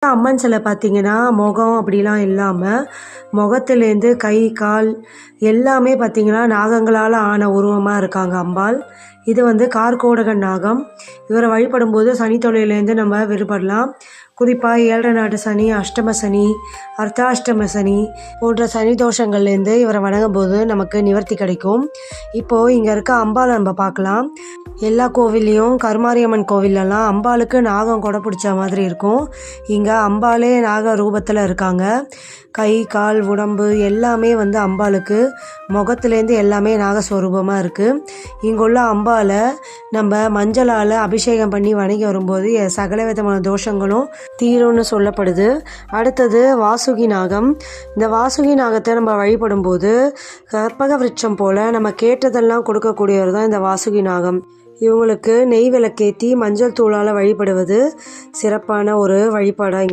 அம்மன் சிலை பார்த்தீங்கன்னா, முகம் அப்படிலாம் இல்லாம, முகத்துலேருந்து கை, கால் எல்லாமே பார்த்தீங்கன்னா, நாகங்களால ஆன உருவமா இருக்காங்க அம்பாள். இது வந்து கார்கோடகன் நாகம். இவர வழிபடும்போது சனி தொல்லையிலேருந்து நம்ம விடுபடலாம். குறிப்பா 7 நாட்டு சனி, அஷ்டம சனி, அர்த்தாஷ்டம சனி போன்ற சனி தோஷங்கள்லேருந்து இவர வணங்கும்போது நமக்கு நிவர்த்தி கிடைக்கும். இப்போது இங்கே இருக்க அம்பாளை நம்ம பார்க்கலாம். எல்லா கோவில்லையும் கருமாரியம்மன் கோவில்லலாம் அம்பாளுக்கு நாகம் கொடை பிடிச்ச மாதிரி இருக்கும். இங்கே அம்பாளே நாக ரூபத்தில் இருக்காங்க. கை, கால், உடம்பு எல்லாமே வந்து அம்பாளுக்கு முகத்துலேருந்து எல்லாமே நாகஸ்வரூபமாக இருக்குது. இங்குள்ள அம்பாளை நம்ம மஞ்சளால் அபிஷேகம் பண்ணி வணங்கி வரும்போது சகல விதமான தோஷங்களும் தீரும்னு சொல்லப்படுது. அடுத்தது வாசுகி நாகம். இந்த வாசுகி நாகத்தை நம்ம வழிபடும்போது கற்பக விருட்சம் போல் நம்ம கேட்டதெல்லாம் கொடுக்கக்கூடியவர் தான் இந்த வாசுகி நாகம். இவங்களுக்கு நெய் விளக்கேற்றி மஞ்சள் தூளால் வழிபடுவது சிறப்பான ஒரு வழிபாடாக